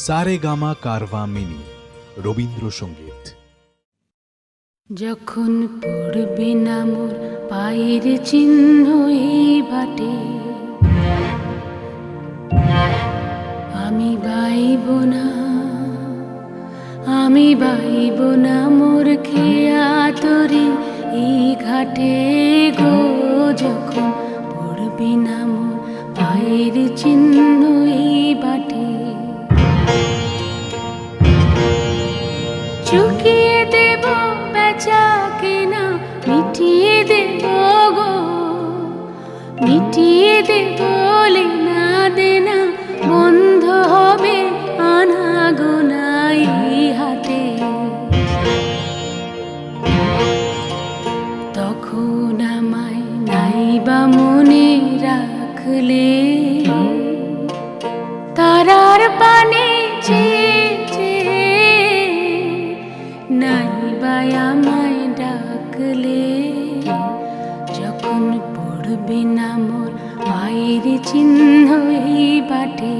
Saregama Carvaan mini Rabindrasangeet. যখন পড়বে না মোর পায়ের চিহ্ন এই বাটে, আমি বাইব না, আমি বাইব না মোর খেয়া তরি এই ঘাটে গো। যখন পড়বে না মোর পায়ের চিহ্ন এই বাটে, চুকিয়ে দেব বেচা কেনা, মিটিয়ে দেব গো, মিটিয়ে দেব লেনা দেনা, বন্ধ হবে আনাগোনা এই হাটে। তখন আমায় নাইবা মনে রাখলে, তারার পানে নাইবা আমায় ডাকলে, যখন পড়বে না মোর পায়ের চিহ্ন এই বাটে।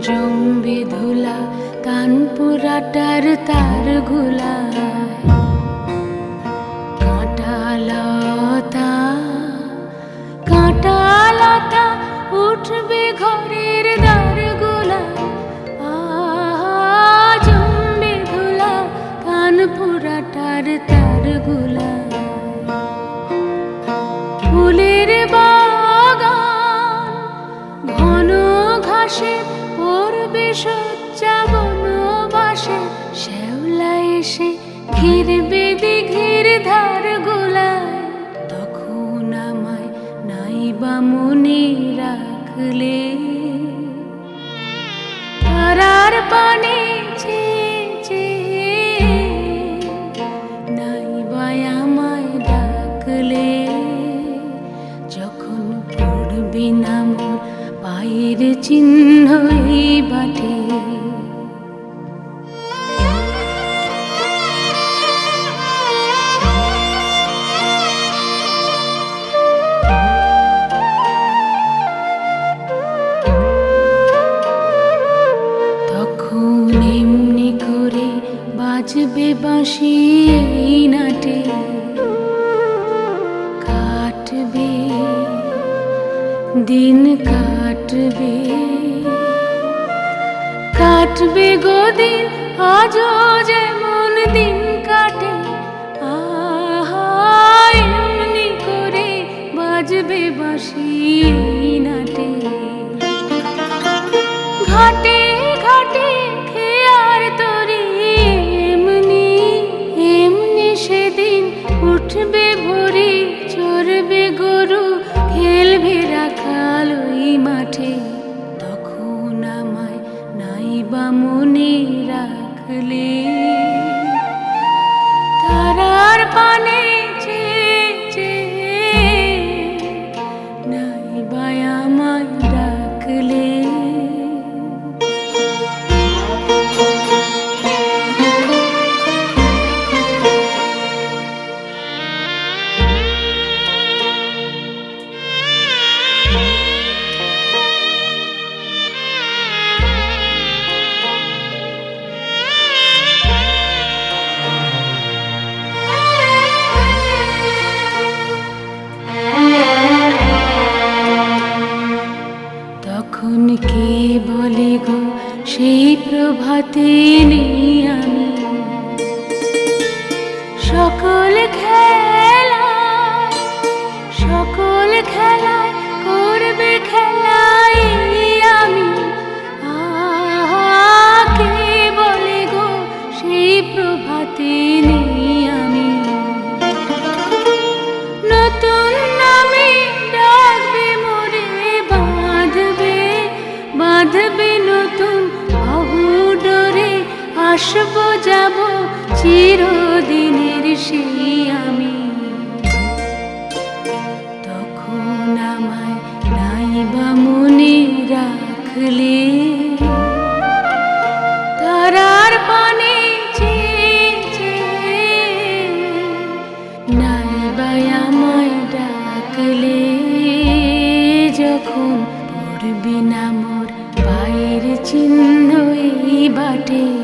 জমবে ধুলা কানপুরাটার তার গুলায়, কাঁটালতা কাঁটালতা উঠবে ঘরের দ্বার গুলায়। জমবে ধুলা কানপুরাটার তার গুলায়, ফুলের বাগান ঘন ঘাসে পড়বে সজ্জা বনবাসে, শ্যাওলা এসে ঘিরবে দিঘির ধার গোলায়। তখন আমায় নাইবা মনে রাখলে, তারার পানে নাইবা আমায় ডাকলে, যখন পড়বে না মোর পায়ের চিহ্ন এই বাটে। তখন এমনি করে বাজবে বাঁশি এই নাটে, কাটবে দিন কাটবে, কাটবে গো দিন আজও যেমন দিন কাটে। এমনি করে বাজবে বাঁশি নাটে, ঘাটে ঘাটে খেয়ার তরি এমনি এমনি সেদিন উঠবে ভরি, চড়বে গরু খেলবে রাখাল ওই মাঠে। তখন আমায় নাইবা মনে রাখলে, তারার পানে নাইবা আমায় ডাকলে। তখন কে বলে গো সেই প্রভাতে নেই আমি, সকল খেলায় করবে খেলাই আমি। কে বলে গো সেই প্রভাতে নেই আমি, নতুন নামে ডাকবে মোরে, বাঁধবে নতুন বাহু ডোরে, আসবো যাব চিরদিনের সেই আমি। তখন আমায় রাখলে তারার পানে চেয়ে চেয়ে নাইবাই আমায় ডাকলে যখন পড়বি না মোর পায়ের চিহ্ন এই বাটে